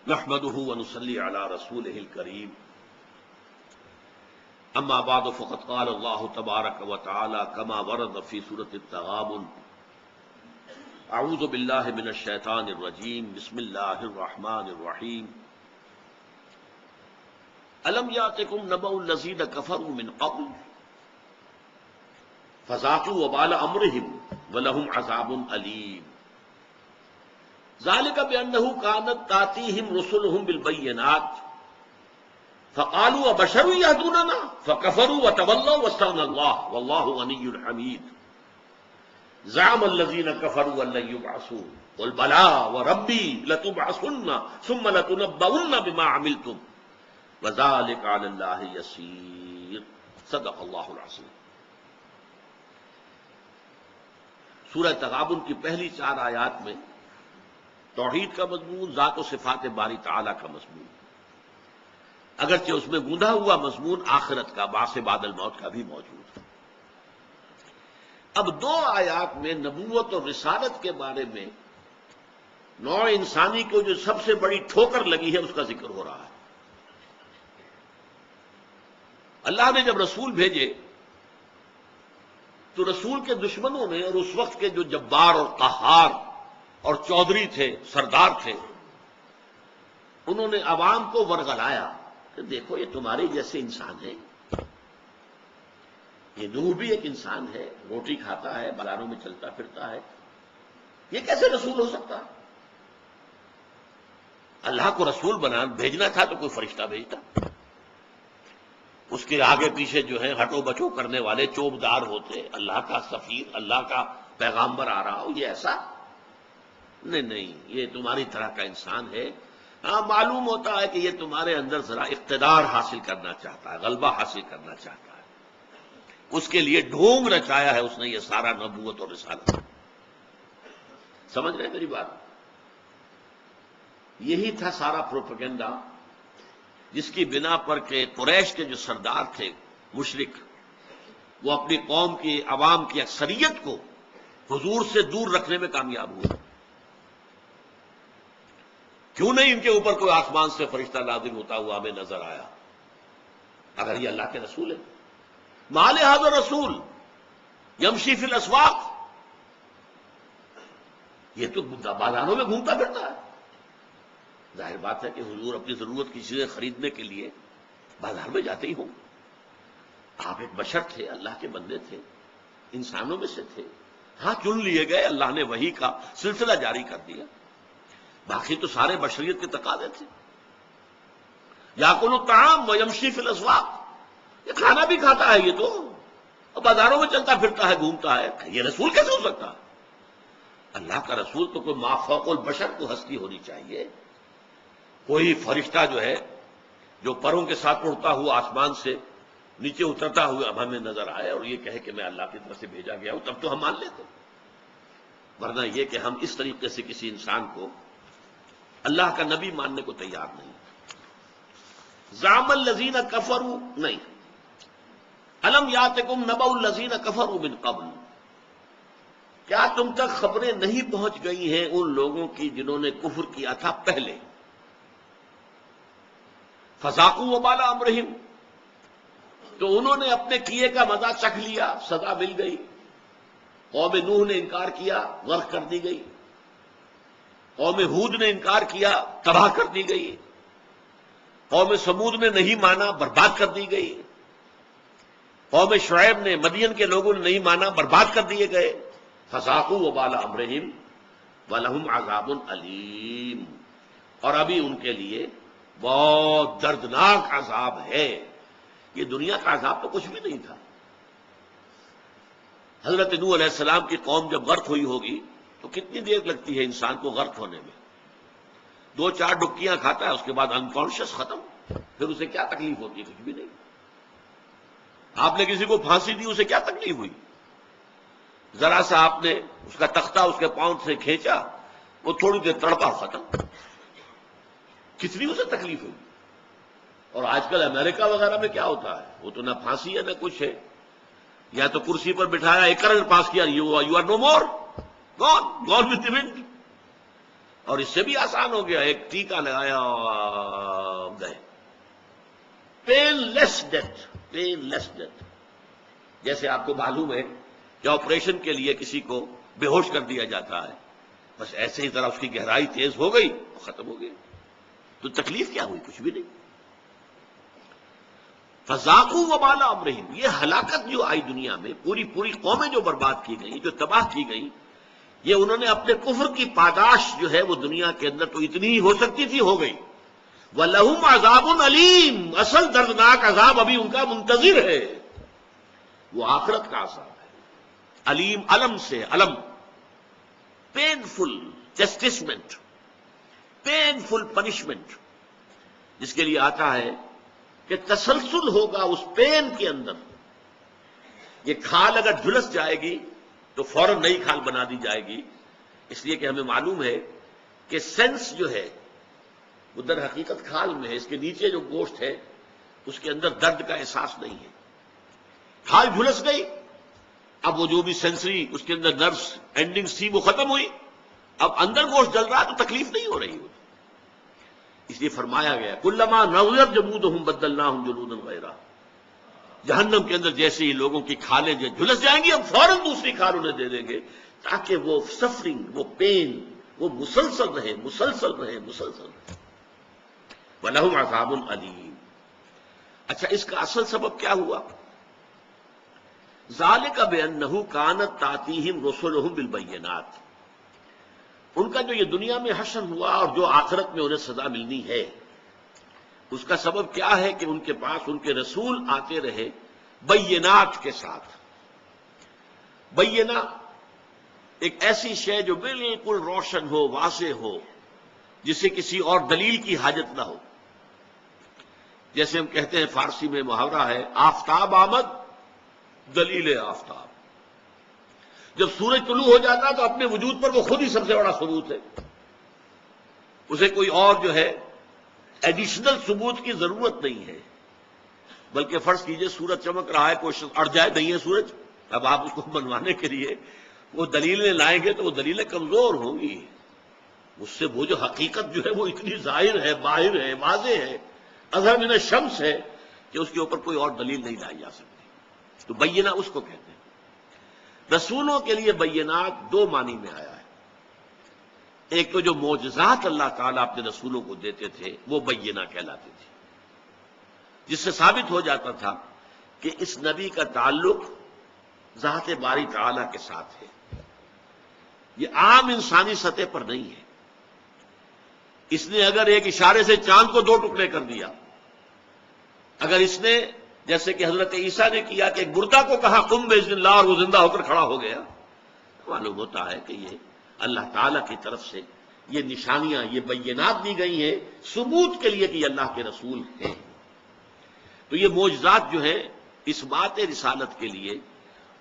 نحمده ونصلي على رسوله الكريم اما بعد فقد قال الله تبارك وتعالى كما ورد في سورة التغابن اعوذ بالله من الشيطان الرجيم بسم الله الرحمن الرحيم الم يأتكم نبأ الذين كفروا من قبل فذاقوا وبال امرهم ولهم عذاب اليم ذلك بأنه كانت تأتيهم رسلهم بالبينات فقالوا وبشر يهدوننا فكفروا وتولوا واستغنى الله والله غني حميد زعم الذين كفروا أن لن يبعثوا قل بلى وربي لتبعثن ثم لتنبؤن بما عملتم وذلك على الله يسير صدق الله العظيم۔ سورہ تغابن کی پہلی 4 آیات میں توحید کا مضمون، ذات و صفات باری تعالیٰ کا مضمون، اگرچہ اس میں گوندا ہوا مضمون آخرت کا، بعث بعد الموت کا بھی موجود ہے۔ اب 2 آیات میں نبوت اور رسالت کے بارے میں نوع انسانی کو جو سب سے بڑی ٹھوکر لگی ہے اس کا ذکر ہو رہا ہے۔ اللہ نے جب رسول بھیجے تو رسول کے دشمنوں نے اور اس وقت کے جو جبار اور قہار اور چودھری تھے، سردار تھے، انہوں نے عوام کو ورغلایا کہ دیکھو یہ تمہارے جیسے انسان ہیں، یہ نوح بھی ایک انسان ہے، روٹی کھاتا ہے، بازاروں میں چلتا پھرتا ہے، یہ کیسے رسول ہو سکتا؟ اللہ کو رسول بھیجنا تھا تو کوئی فرشتہ بھیجتا، اس کے آگے پیچھے جو ہے ہٹو بچو کرنے والے چوبدار ہوتے، اللہ کا سفیر، اللہ کا پیغامبر آ رہا ہو، یہ ایسا نہیں، یہ تمہاری طرح کا انسان ہے۔ ہاں معلوم ہوتا ہے کہ یہ تمہارے اندر ذرا اقتدار حاصل کرنا چاہتا ہے، غلبہ حاصل کرنا چاہتا ہے، اس کے لیے ڈھونگ رچایا ہے اس نے یہ سارا نبوت اور رسالت۔ سمجھ رہے ہیں میری بات؟ یہی تھا سارا پروپیگنڈا جس کی بنا پر کہ قریش کے جو سردار تھے مشرک، وہ اپنی قوم کی عوام کی اکثریت کو حضور سے دور رکھنے میں کامیاب ہوئے۔ کیوں نہیں ان کے اوپر کوئی آسمان سے فرشتہ نازل ہوتا ہوا ہمیں نظر آیا اگر یہ اللہ کے رسول ہے؟ مال ھذا رسول یمشی فی الاسواق، یہ تو بازاروں میں گھومتا پھرتا ہے۔ ظاہر بات ہے کہ حضور اپنی ضرورت کی چیزیں خریدنے کے لیے بازار میں جاتے ہی ہوں۔ آپ ایک بشر تھے، اللہ کے بندے تھے، انسانوں میں سے تھے، ہاں چن لیے گئے، اللہ نے وحی کا سلسلہ جاری کر دیا، باقی تو سارے بشریت کے تقاضے تھے۔ یاکل الطعام ویمشی فی الاسواق، یہ کھانا بھی کھاتا ہے، یہ تو اور بازاروں میں چلتا پھرتا ہے، گھومتا ہے، یہ رسول کیسے ہو سکتا ہے؟ اللہ کا رسول تو کوئی ما فوق البشر کو ہستی ہونی چاہیے، کوئی فرشتہ جو ہے جو پروں کے ساتھ اڑتا ہوا آسمان سے نیچے اترتا ہوا اب ہمیں نظر آئے اور یہ کہے کہ میں اللہ کی طرف سے بھیجا گیا ہوں، تب تو ہم مان لیتے، ورنہ یہ کہ ہم اس طریقے سے کسی انسان کو اللہ کا نبی ماننے کو تیار نہیں۔ زعم الذین کفروا، نہیں، الم یاتکم نبأ الذین کفروا من قبل، کیا تم تک خبریں نہیں پہنچ گئی ہیں ان لوگوں کی جنہوں نے کفر کیا تھا پہلے؟ فذاقوا وبال امرہم، تو انہوں نے اپنے کیے کا مزہ چکھ لیا، سزا مل گئی۔ قوم نوح نے انکار کیا، غرق کر دی گئی۔ قوم ہود نے انکار کیا، تباہ کر دی گئی۔ قوم سمود نے نہیں مانا، برباد کر دی گئی۔ قوم شعیب نے، مدین کے لوگوں نے نہیں مانا، برباد کر دیے گئے۔ فذاقوا وبال امرہم ولہم عذاب علیم، اور ابھی ان کے لیے بہت دردناک عذاب ہے۔ یہ دنیا کا عذاب تو کچھ بھی نہیں تھا۔ حضرت نوح علیہ السلام کی قوم جب غرق ہوئی ہوگی تو کتنی دیر لگتی ہے انسان کو غرق ہونے میں؟ 2-4 ڈبکیاں کھاتا ہے، اس کے بعد انکانشیس ختم، پھر اسے کیا تکلیف ہوتی ہے؟ کچھ بھی نہیں۔ آپ نے کسی کو پھانسی دی، اسے کیا تکلیف ہوئی؟ ذرا سا آپ نے اس کا تختہ اس کے پاؤں سے کھینچا، وہ تھوڑی دیر تڑپا، ختم، کتنی اسے تکلیف ہوئی۔ اور آج کل امریکہ وغیرہ میں کیا ہوتا ہے؟ وہ تو نہ پھانسی ہے نہ کچھ ہے، یا تو کرسی پر بٹھایا، 1 کروڑ پاس کیا، you are no more, gone with the wind. اور اس سے بھی آسان ہو گیا، ایک ٹیکا لگایا اور گئے. پین لیس ڈیتھ، پین لیس ڈیتھ. جیسے آپ کو معلوم ہے کہ آپریشن کے لیے کسی کو بے ہوش کر دیا جاتا ہے، بس ایسے ہی طرح اس کی گہرائی تیز ہو گئی اور ختم ہو گئی. تو تکلیف کیا ہوئی؟ کچھ بھی نہیں. فذاقوا وبال امرہم. یہ ہلاکت جو آئی دنیا میں، پوری پوری قومیں جو برباد کی گئیں، جو تباہ کی گئیں، یہ انہوں نے اپنے کفر کی پاداش جو ہے وہ دنیا کے اندر تو اتنی ہی ہو سکتی تھی، ہو گئی. وَلَهُمْ عَذَابٌ عَلِيمٌ. اصل دردناک عذاب ابھی ان کا منتظر ہے، وہ آخرت کا عذاب ہے. علیم، علم سے علم، پینفل چسٹسمنٹ، پینفل پنشمنٹ، جس کے لیے آتا ہے کہ تسلسل ہوگا اس پین کے اندر. یہ کھال اگر جھلس جائے گی تو فوراً نئی کھال بنا دی جائے گی، اس لیے کہ ہمیں معلوم ہے کہ سینس جو ہے وہ در حقیقت کھال میں ہے. اس کے نیچے جو گوشت ہے اس کے اندر درد کا احساس نہیں ہے. کھال جھلس گئی، اب وہ جو بھی سینسری اس کے اندر نروس اینڈنگز تھی وہ ختم ہوئی، اب اندر گوشت جل رہا تو تکلیف نہیں ہو رہی. اس لیے فرمایا گیا کلما نضجت جلودہم بدلناہم جلودا غیرہا. جہنم کے اندر جیسے ہی لوگوں کی کھالیں جو جھلس جائیں گی، اب فوراً دوسری کھال انہیں دے دیں گے تاکہ وہ سفرنگ، وہ پین، وہ مسلسل رہے، مسلسل رہے، مسلسل رہے. وَلَهُمْ عَذَابٌ عَلِيمٌ. اچھا، اس کا اصل سبب کیا ہوا؟ ذَلِكَ بِأَنَّهُ كَانَتْ تَأْتِيهِمْ رُسُلُهُم بِالْبَيِّنَاتِ. ان کا جو یہ دنیا میں حشر ہوا اور جو آخرت میں انہیں سزا ملنی ہے، اس کا سبب کیا ہے کہ ان کے پاس ان کے رسول آتے رہے بینات کے ساتھ. بینہ ایک ایسی شے جو بالکل روشن ہو، واضح ہو، جسے کسی اور دلیل کی حاجت نہ ہو. جیسے ہم کہتے ہیں فارسی میں محاورہ ہے، آفتاب آمد دلیل آفتاب. جب سورج طلوع ہو جاتا تو اپنے وجود پر وہ خود ہی سب سے بڑا ثبوت ہے، اسے کوئی اور جو ہے ایڈیشنل ثبوت کی ضرورت نہیں ہے. بلکہ فرض کیجئے سورج چمک رہا ہے، کوئی اڑ جائے نہیں ہے سورج، اب آپ اس کو منوانے کے لیے وہ دلیلیں لائیں گے تو وہ دلیلیں کمزور ہوں گی. اس سے وہ جو حقیقت جو ہے وہ اتنی ظاہر ہے، باہر ہے، واضح ہے، اظہر من الشمس ہے کہ اس کے اوپر کوئی اور دلیل نہیں لائی جا سکتی. تو بینہ اس کو کہتے ہیں. رسولوں کے لیے بینات دو معنی میں آیا ہے. ایک تو جو معجزات اللہ تعالیٰ اپنے رسولوں کو دیتے تھے وہ بینہ کہلاتے تھے، جس سے ثابت ہو جاتا تھا کہ اس نبی کا تعلق ذات باری تعالیٰ کے ساتھ ہے، یہ عام انسانی سطح پر نہیں ہے. اس نے اگر ایک اشارے سے چاند کو دو ٹکڑے کر دیا، اگر اس نے جیسے کہ حضرت عیسیٰ نے کیا کہ ایک مردہ کو کہا قم باذن اللہ اور وہ زندہ ہو کر کھڑا ہو گیا، معلوم ہوتا ہے کہ یہ اللہ تعالیٰ کی طرف سے یہ نشانیاں، یہ بینات دی گئی ہیں ثبوت کے لیے کہ یہ اللہ کے رسول ہیں. تو یہ معجزات جو ہیں اس بات رسالت کے لیے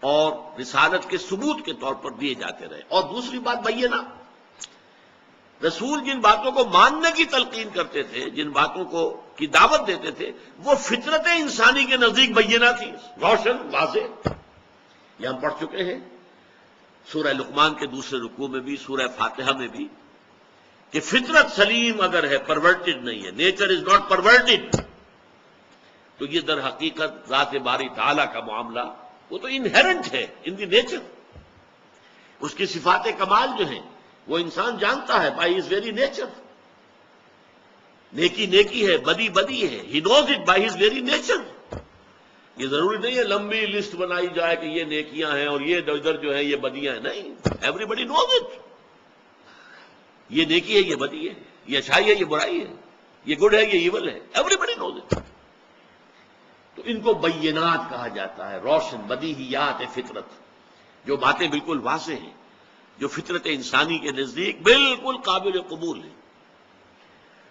اور رسالت کے ثبوت کے طور پر دیے جاتے رہے. اور دوسری بات بینہ، رسول جن باتوں کو ماننے کی تلقین کرتے تھے، جن باتوں کو کی دعوت دیتے تھے، وہ فطرت انسانی کے نزدیک بینہ تھی، روشن، واضح. یہ ہم پڑھ چکے ہیں سورہ لقمان کے دوسرے رکوع میں بھی، سورہ فاتحہ میں بھی، کہ فطرت سلیم اگر ہے، پرورٹڈ نہیں ہے، نیچر از ناٹ پرورٹڈ. تو یہ در حقیقت ذات باری تعالیٰ کا معاملہ وہ تو انہیرنٹ ہے ان دی نیچر. اس کی صفات کمال جو ہیں وہ انسان جانتا ہے بائی ہز ویری نیچر. نیکی نیکی ہے، بدی بدی ہے، he knows it by his very nature. یہ ضروری نہیں ہے لمبی لسٹ بنائی جائے کہ یہ نیکیاں ہیں اور یہ ادھر جو ہے یہ بدیاں ہیں، نہیں. Everybody knows it. یہ نیکی ہے، یہ بدی ہے، یہ اچھائی ہے، یہ برائی ہے، یہ گڈ ہے، یہ ایول ہے، ایوری بڈی نوز اٹ. تو ان کو بینات کہا جاتا ہے، روشن بدیہیات فطرت، جو باتیں بالکل واضح ہیں، جو فطرت انسانی کے نزدیک بالکل قابل قبول ہے.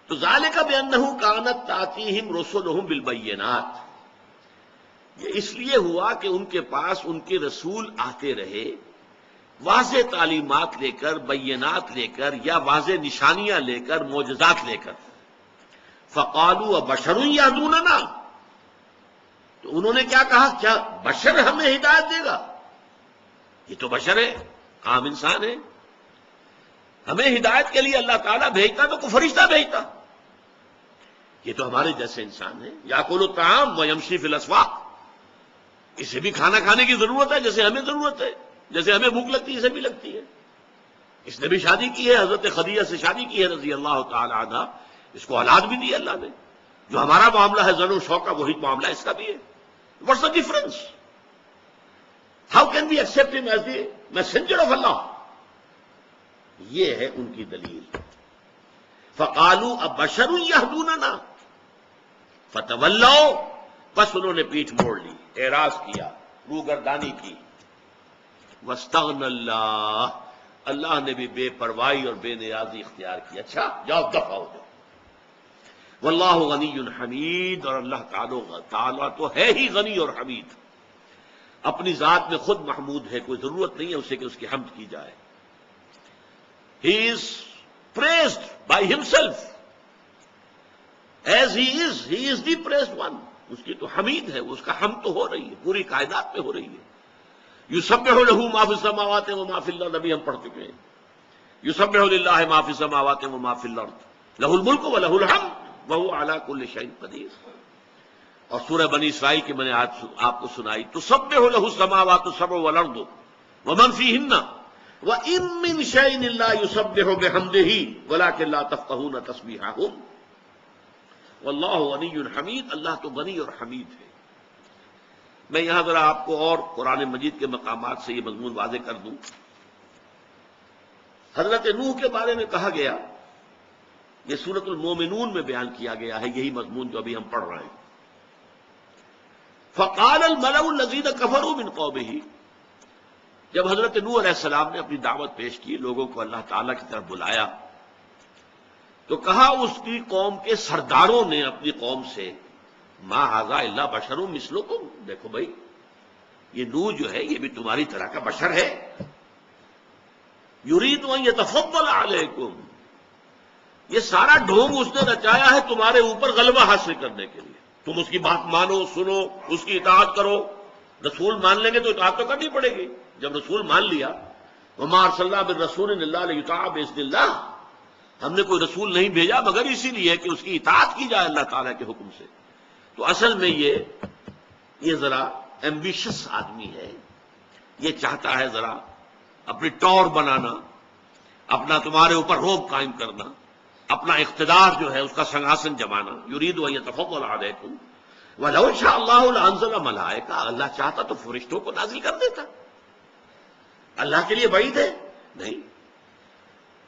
تو ذالک بأنہ کانت تأتیہم رسلہم بالبینات. یہ اس لیے ہوا کہ ان کے پاس ان کے رسول آتے رہے واضح تعلیمات لے کر، بینات لے کر، یا واضح نشانیاں لے کر، معجزات لے کر. فقالوا بشر یہدوننا. تو انہوں نے کیا کہا، کیا بشر ہمیں ہدایت دے گا؟ یہ تو بشر ہے، عام انسان ہے. ہمیں ہدایت کے لیے اللہ تعالیٰ بھیجتا تو کوئی فرشتہ بھیجتا. یہ تو ہمارے جیسے انسان ہیں. یاکل الطعام ویمشی فی الاسواق. اسے بھی کھانا کھانے کی ضرورت ہے جیسے ہمیں ضرورت ہے. جیسے ہمیں بھوک لگتی ہے اسے بھی لگتی ہے. اس نے بھی شادی کی ہے, حضرت خدیجہ سے شادی کی ہے رضی اللہ تعالی عنہا. اس کو اولاد بھی دی اللہ نے. جو ہمارا معاملہ ہے زن و شوق کا, وہی معاملہ اس کا بھی ہے. What's the difference? How can we accept him as the messenger of Allah? یہ ہے ان کی دلیل. فقالوا ابشر یہدوننا فتولوا, بس انہوں نے پیٹھ موڑ لی, اعراض کیا, روگردانی کی. واستغنى اللہ, اللہ نے بھی بے پرواہی اور بے نیازی اختیار کی. اچھا جاؤ دفع ہو جاؤ. واللہ غنی حمید, اور اللہ تعالیٰ تو ہے ہی غنی اور حمید, اپنی ذات میں خود محمود ہے, کوئی ضرورت نہیں ہے اسے کہ اس کی حمد کی جائے. He is praised by himself as he is the praised one. اس کی تو حمید ہے, اس کا حمد تو ہو رہی ہے, پوری کائنات میں ہو رہی ہے. یسبح له ما فی السماوات وما فی الارض, ابھی ہم پڑھ چکے ہیں. یسبح للہ ما فی السماوات وما فی الارض لہ الملک ولہ الحمد وہو علی کل شیء قدیر. اور سورہ بنی اسرائیل کی میں نے آج آپ کو سنائی, تسبح لہ السماوات السبع والارض ومن فیہن وَإِن مِّن شَيْءٍ إِلَّا يُسَبِّحُ بِحَمْدِهِ وَلَٰكِن لَّا تَفْقَهُونَ تَسْبِيحَهُمْ وَاللَّهُ غَنِيٌّ حَمِيدٌ. اللہ تو غنی اور حمید ہے. میں یہاں ذرا آپ کو اور قرآن مجید کے مقامات سے یہ مضمون واضح کر دوں. حضرت نوح کے بارے میں کہا گیا, یہ سورۃ المومنون میں بیان کیا گیا ہے, یہی مضمون جو ابھی ہم پڑھ رہے ہیں. فَقَالَ الْمَلَأُ الَّذِينَ كَفَرُوا مِن قَوْمِهِ, جب حضرت نوح علیہ السلام نے اپنی دعوت پیش کی, لوگوں کو اللہ تعالیٰ کی طرف بلایا, تو کہا اس کی قوم کے سرداروں نے اپنی قوم سے, ما ھذا الا بشر مثلکم, دیکھو بھائی یہ نوح جو ہے یہ بھی تمہاری طرح کا بشر ہے. یرید ان یتفضل علیکم, یہ سارا ڈھونگ اس نے رچایا ہے تمہارے اوپر غلبہ حاصل کرنے کے لیے. تم اس کی بات مانو, سنو, اس کی اطاعت کرو. رسول مان لیں گے تو اطاعت تو کرنی پڑے گی. جب رسول مان لیا, وما ارسلنا بالرسول الا لیطاع باذن اللہ, ہم نے کوئی رسول نہیں بھیجا مگر اسی لیے کہ اس کی اطاعت کی جائے اللہ تعالیٰ کے حکم سے. تو اصل میں یہ ذرا ایمبیشس آدمی ہے, یہ چاہتا ہے ذرا اپنی ٹور بنانا, اپنا تمہارے اوپر روب قائم کرنا, اپنا اقتدار جو ہے اس کا سنگھاسن جمانا. یرید ان یتفضل علیکم ولو شاء اللہ لانزل ملائکہ, اللہ چاہتا تو فرشتوں کو نازل کر دیتا. اللہ کے لیے بعید ہے؟ نہیں,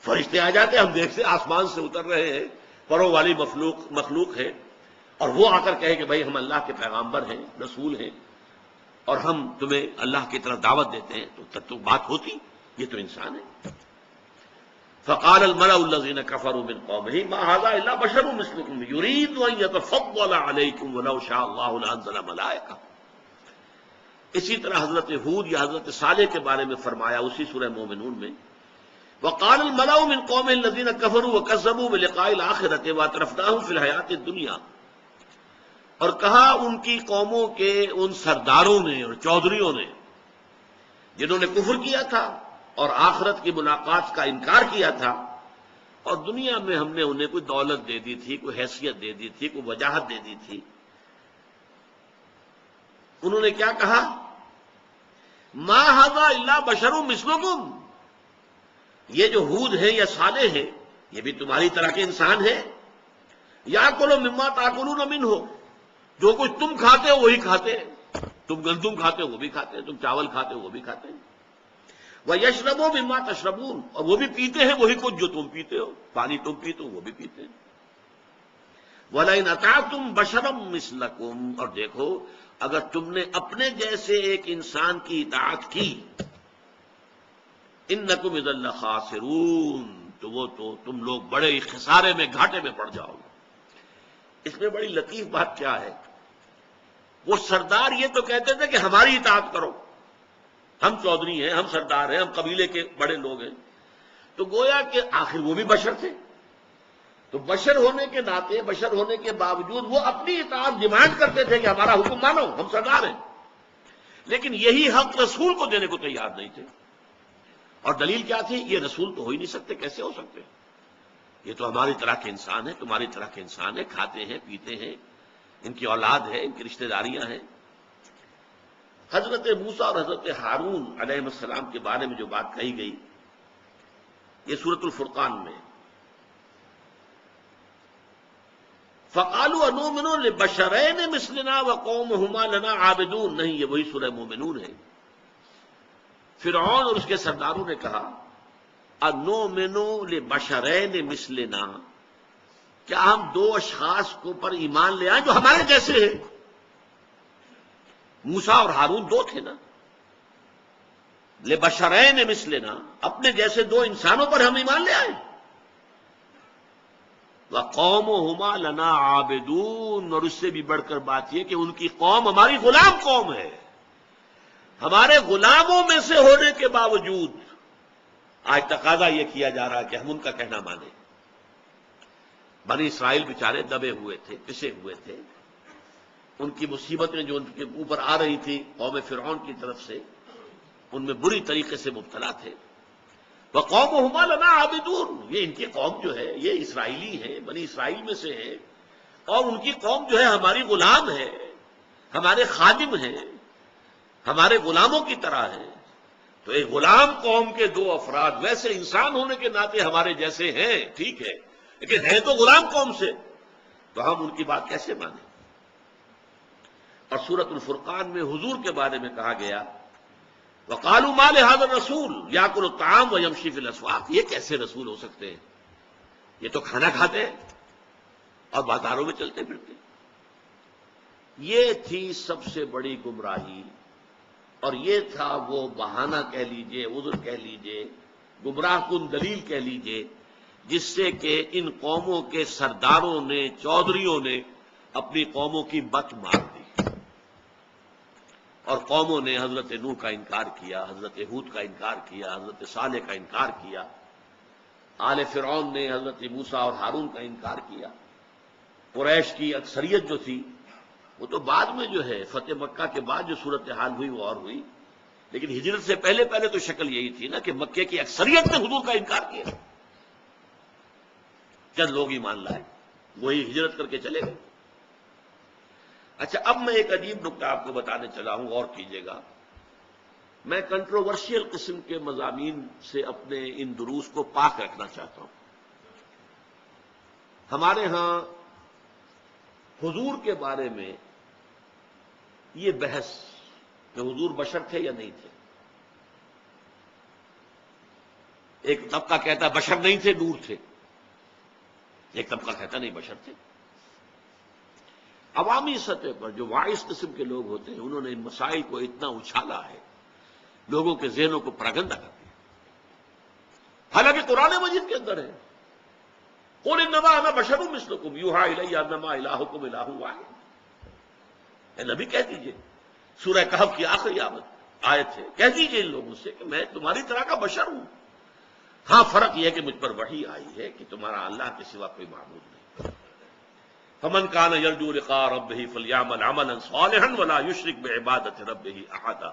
فرشتے آ جاتے, ہم دیکھتے آسمان سے اتر رہے ہیں, پروں والی مخلوق ہے, اور وہ آ کر کہے کہ بھائی ہم اللہ کے پیغامبر ہیں, رسول ہیں, اور ہم تمہیں اللہ کی طرف دعوت دیتے ہیں, تو تب تو بات ہوتی. یہ تو انسان ہے. فقال الملأ الذين كفروا من قومه ما هذا الا بشر مثلكم يريد ان يتفضل عليكم ولو شاء الله لانزل ملائكه. اسی طرح حضرت ہود یا حضرت صالح کے بارے میں فرمایا اسی سورہ مومنون میں, وقال الملأ من قومه الذين كفروا وكذبوا بلقاء الآخرة واترفناهم في الحياة الدنيا, اور کہا ان کی قوموں کے ان سرداروں نے اور چودھریوں نے جنہوں نے کفر کیا تھا اور آخرت کی ملاقات کا انکار کیا تھا, اور دنیا میں ہم نے انہیں کوئی دولت دے دی تھی, کوئی حیثیت دے دی تھی, کوئی وجاہت دے دی تھی. انہوں نے کیا کہا, ما ھذا الا بشر مثلکم, یہ جو ہود ہیں یا صالح ہیں یہ بھی تمہاری طرح کے انسان ہیں. یاکل مما تاکلون منہ, جو کچھ تم کھاتے ہو وہی کھاتے ہیں. تم گندم کھاتے ہو وہ بھی کھاتے ہیں, تم چاول کھاتے ہو وہ بھی کھاتے ہیں. وَيَشْرَبُوا مِمَّا تَشْرَبُونَ, اور وہ بھی پیتے ہیں وہی کچھ جو تم پیتے ہو. پانی تم پیتے ہو وہ بھی پیتے ہیں. وَلَئِنْ أَطَعْتُمْ بَشَرًا مِثْلَكُمْ, اور دیکھو اگر تم نے اپنے جیسے ایک انسان کی اطاعت کی, إِنَّكُمْ إِذًا لَخَاسِرُونَ, تو تم لوگ بڑے خسارے میں, گھاٹے میں پڑ جاؤ گے. اس میں بڑی لطیف بات کیا ہے, وہ سردار یہ تو کہتے تھے کہ ہماری اطاعت کرو, ہم چودھری ہیں, ہم سردار ہیں, ہم قبیلے کے بڑے لوگ ہیں. تو گویا کہ آخر وہ بھی بشر تھے, تو بشر ہونے کے ناطے, بشر ہونے کے باوجود وہ اپنی اطاعت ڈیمانڈ کرتے تھے کہ ہمارا حکم مانو, ہم سردار ہیں. لیکن یہی حق رسول کو دینے کو تیار نہیں تھے. اور دلیل کیا تھی؟ یہ رسول تو ہو ہی نہیں سکتے، کیسے ہو سکتے؟ یہ تو ہماری طرح کے انسان ہیں، تمہاری طرح کے انسان ہیں، کھاتے ہیں پیتے ہیں، ان کی اولاد ہے، ان کی رشتہ داریاں ہیں۔ حضرت موسیٰ اور حضرت ہارون علیہ السلام کے بارے میں جو بات کہی گئی یہ سورۃ الفرقان میں، فَقَالُوا أَنُؤْمِنُ لِبَشَرَيْنِ مِثْلِنَا وَقَوْمُهُمَا لَنَا عَابِدُونَ، نہیں، یہ وہی سورہ مومنون ہے۔ فرعون اور اس کے سرداروں نے کہا أَنُؤْمِنُ لِبَشَرَيْنِ مِثْلِنَا، کیا ہم دو اشخاص کو پر ایمان لے آئیں جو ہمارے جیسے ہیں؟ موسیٰ اور ہارون دو تھے نا، لِبَشَرَيْنِ مِثْلِنَا، اپنے جیسے دو انسانوں پر ہم ایمان لے آئیں۔ وَقَوْمُهُمَا لَنَا عَابِدُونَ، اور اس سے بھی بڑھ کر بات یہ کہ ان کی قوم ہماری غلام قوم ہے، ہمارے غلاموں میں سے ہونے کے باوجود آج تقاضا یہ کیا جا رہا ہے کہ ہم ان کا کہنا مانیں۔ بنی اسرائیل بیچارے دبے ہوئے تھے، پسے ہوئے تھے، ان کی مصیبتیں جو ان کے اوپر آ رہی تھی قوم فرعون کی طرف سے، ان میں بری طریقے سے مبتلا تھے۔ وَقَوْمُهُمَا لَنَا عَابِدُونَ، یہ ان کی قوم جو ہے یہ اسرائیلی ہے، بنی اسرائیل میں سے ہے، اور ان کی قوم جو ہے ہماری غلام ہے، ہمارے خادم ہیں، ہمارے غلاموں کی طرح ہے۔ تو ایک غلام قوم کے دو افراد ویسے انسان ہونے کے ناطے ہمارے جیسے ہیں، ٹھیک ہے، لیکن ہیں تو غلام قوم سے، تو ہم ان کی بات کیسے مانیں؟ اور سورۃ الفرقان میں حضور کے بارے میں کہا گیا وَقَالُوا مَا لِهَذَا الرَّسُولِ يَأْكُلُ الطَّعَامَ وَيَمْشِي فِي الْأَسْوَاقِ، یہ کیسے رسول ہو سکتے ہیں؟ یہ تو کھانا کھاتے ہیں اور بازاروں میں چلتے پھرتے۔ یہ تھی سب سے بڑی گمراہی، اور یہ تھا وہ بہانہ کہہ لیجئے، عذر کہہ لیجئے، گمراہ کن دلیل کہہ لیجئے، جس سے کہ ان قوموں کے سرداروں نے، چودھریوں نے اپنی قوموں کی بت مار دی، اور قوموں نے حضرت نوح کا انکار کیا، حضرت ہود کا انکار کیا، حضرت صالح کا انکار کیا، آل فرعون نے حضرت موسیٰ اور ہارون کا انکار کیا۔ قریش کی اکثریت جو تھی وہ تو بعد میں جو ہے فتح مکہ کے بعد جو صورتحال ہوئی وہ اور ہوئی، لیکن ہجرت سے پہلے پہلے تو شکل یہی تھی نا کہ مکے کی اکثریت نے حضور کا انکار کیا، چند لوگ ایمان لائے، وہی ہجرت کر کے چلے گئے۔ اچھا، اب میں ایک عجیب نکتہ آپ کو بتانے چلا ہوں، غور کیجئے گا۔ میں کنٹروورشیل قسم کے مضامین سے اپنے ان دروس کو پاک رکھنا چاہتا ہوں۔ ہمارے ہاں حضور کے بارے میں یہ بحث کہ حضور بشر تھے یا نہیں تھے، ایک طبقہ کہتا بشر نہیں تھے، نور تھے، ایک طبقہ کہتا نہیں بشر تھے۔ عوامی سطح پر جو واعظ قسم کے لوگ ہوتے ہیں انہوں نے ان مسائل کو اتنا اچھالا ہے، لوگوں کے ذہنوں کو پراگندہ کر دیا، حالانکہ قرآن مجید کے اندر ہے قُلْ إِنَّمَا أَنَا بَشَرٌ مِثْلُكُمْ يُوحَىٰ إِلَيَّ أَنَّمَا إِلَٰهُكُمْ إِلَٰهٌ وَاحِدٌ۔ اے نبی کہہ دیجئے، سورہ کہف کی آخری آیت ہے، کہہ دیجئے ان لوگوں سے کہ میں تمہاری طرح کا بشر ہوں، ہاں فرق یہ ہے کہ مجھ پر وحی آئی ہے کہ تمہارا اللہ کے سوا کوئی معبود نہیں۔ فَمَنْ كَانَ يَرْجُو لِقَاءَ رَبِّهِ فَلْيَعْمَلْ عَمَلًا صَالِحًا وَلَا يُشْرِكْ بِعِبَادَةِ رَبِّهِ أَحَدًا۔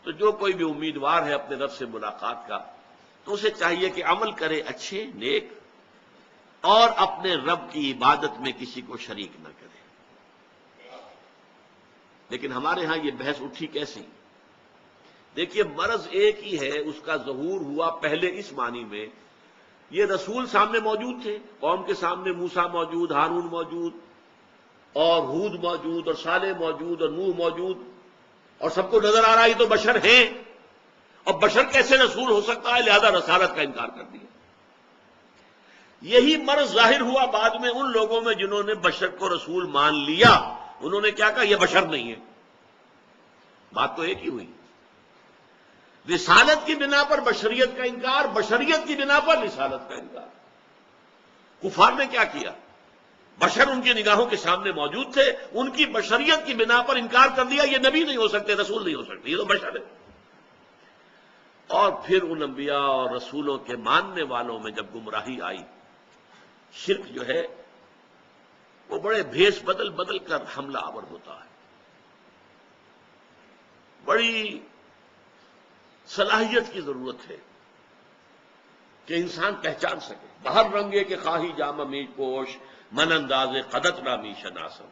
تو جو کوئی بھی امیدوار ہے اپنے رب سے ملاقات کا تو اسے چاہیے کہ عمل کرے اچھے، نیک، اور اپنے رب کی عبادت میں کسی کو شریک نہ کرے۔ لیکن ہمارے ہاں یہ بحث اٹھی کیسی؟ دیکھیے، مرض ایک ہی ہے، اس کا ظہور ہوا پہلے اس معنی میں یہ رسول سامنے موجود تھے، قوم کے سامنے موسیٰ موجود، ہارون موجود، اور ہود موجود، اور صالح موجود، اور نوح موجود، اور سب کو نظر آ رہا ہے یہ تو بشر ہیں، اور بشر کیسے رسول ہو سکتا ہے، لہذا رسالت کا انکار کر دیا۔ یہی مرض ظاہر ہوا بعد میں ان لوگوں میں جنہوں نے بشر کو رسول مان لیا، انہوں نے کیا کہا، یہ بشر نہیں ہے۔ بات تو ایک ہی ہوئی، رسالت کی بنا پر بشریت کا انکار، بشریت کی بنا پر رسالت کا انکار۔ کفار نے کیا کیا؟ بشر ان کی نگاہوں کے سامنے موجود تھے، ان کی بشریت کی بنا پر انکار کر دیا، یہ نبی نہیں ہو سکتے، رسول نہیں ہو سکتے، یہ تو بشر ہے۔ اور پھر ان انبیاء اور رسولوں کے ماننے والوں میں جب گمراہی آئی، شرک جو ہے وہ بڑے بھیس بدل بدل کر حملہ آور ہوتا ہے، بڑی صلاحیت کی ضرورت ہے کہ انسان پہچان سکے. بہر رنگے کے خواہی جامہ میج پوش من انداز قدت رامی شناسم.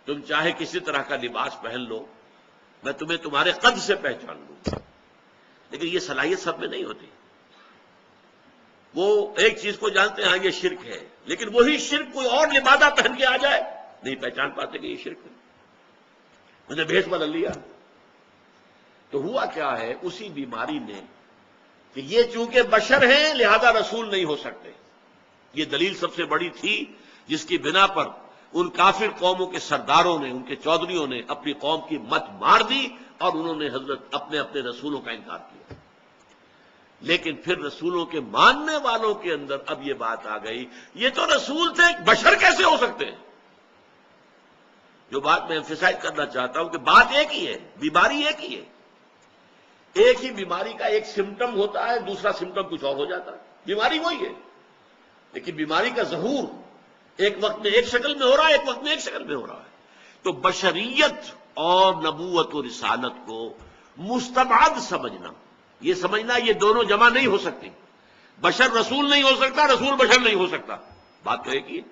تم چاہے کسی طرح کا لباس پہن لو، میں تمہیں تمہارے قد سے پہچان لوں. لیکن یہ صلاحیت سب میں نہیں ہوتی. وہ ایک چیز کو جانتے ہیں ہاں یہ شرک ہے، لیکن وہی شرک کوئی اور لبادہ پہن کے آ جائے نہیں پہچان پاتے کہ یہ شرک ہے. مجھے بھیس بدل لیا. تو ہوا کیا ہے، اسی بیماری نے کہ یہ چونکہ بشر ہیں لہذا رسول نہیں ہو سکتے. یہ دلیل سب سے بڑی تھی جس کی بنا پر ان کافر قوموں کے سرداروں نے، ان کے چودھریوں نے اپنی قوم کی مت مار دی اور انہوں نے حضرت اپنے رسولوں کا انکار کیا. لیکن پھر رسولوں کے ماننے والوں کے اندر اب یہ بات آ گئی یہ تو رسول تھے، بشر کیسے ہو سکتے ہیں. جو بات میں ایمفیسائز کرنا چاہتا ہوں کہ بات ایک ہی ہے، بیماری ایک ہی ہے. ایک ہی بیماری کا ایک سمٹم ہوتا ہے، دوسرا سمٹم کچھ اور ہو جاتا ہے. بیماری وہی ہے، لیکن بیماری کا ظہور ایک وقت میں ایک شکل میں ہو رہا ہے، ایک وقت میں ایک شکل میں ہو رہا ہے. تو بشریت اور نبوت و رسالت کو مستبعد سمجھنا، یہ سمجھنا یہ دونوں جمع نہیں ہو سکتی. بشر رسول نہیں ہو سکتا، رسول بشر نہیں ہو سکتا. بات تو ایک ہی ہے.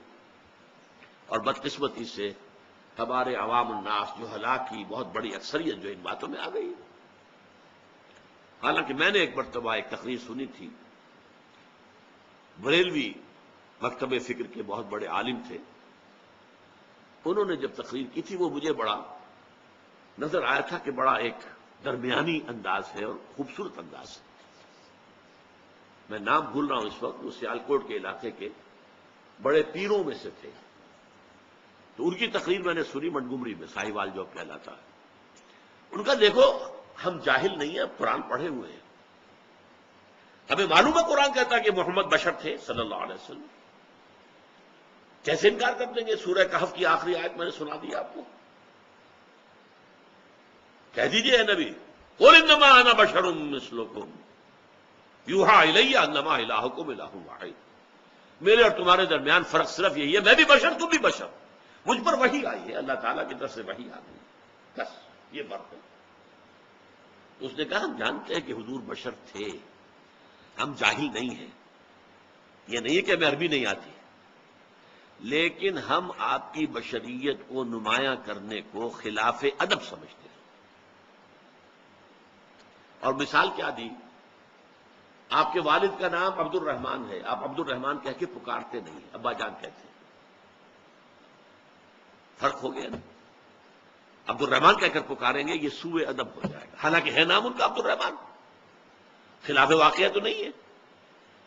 اور بدقسمتی سے ہمارے عوام الناس جو ہلاک کی بہت بڑی اکثریت جو ان باتوں میں آ گئی. حالانکہ میں نے ایک مرتبہ ایک تقریر سنی تھی، بریلوی مکتب فکر کے بہت بڑے عالم تھے. انہوں نے جب تقریر کی تھی وہ مجھے بڑا نظر آیا تھا کہ بڑا ایک درمیانی انداز ہے اور خوبصورت انداز ہے. میں نام بھول رہا ہوں اس وقت، وہ سیالکوٹ کے علاقے کے بڑے پیروں میں سے تھے. تو ان کی تقریر میں نے سنی منٹگمری میں، ساہیوال جو کہلاتا ہے. ان کا دیکھو ہم جاہل نہیں ہیں، قرآن پڑھے ہوئے ہیں، ہمیں معلوم ہے قرآن کہتا ہے کہ محمد بشر تھے صلی اللہ علیہ وسلم. کیسے انکار کر دیں گے؟ سورہ کہف کی آخری آیت میں نے سنا دی آپ کو. کہہ دیجئے اے نبی قل انما انا بشر مثلکم یوحی الی انما الہکم الہ واحد. میرے اور تمہارے درمیان فرق صرف یہی ہے، میں بھی بشر تم بھی بشر. مجھ پر وحی آئی ہے، اللہ تعالیٰ کی طرف سے وحی آ گئی، بس یہ فرق ہے. اس نے کہا ہم جانتے ہیں کہ حضور بشر تھے، ہم جاہل نہیں ہیں. یہ نہیں ہے کہ ہمیں عربی نہیں آتی، لیکن ہم آپ کی بشریت کو نمایاں کرنے کو خلاف ادب سمجھتے ہیں. اور مثال کیا دی؟ آپ کے والد کا نام عبد الرحمان ہے، آپ عبد الرحمان کہہ کے پکارتے نہیں، ابا جان کہتے ہیں. فرق ہو گیا نا. عبد الرحمان کہہ کر پکاریں گے یہ سوء ادب ہو جائے گا، حالانکہ ہے نام ان کا عبد الرحمان، خلاف واقعہ تو نہیں ہے.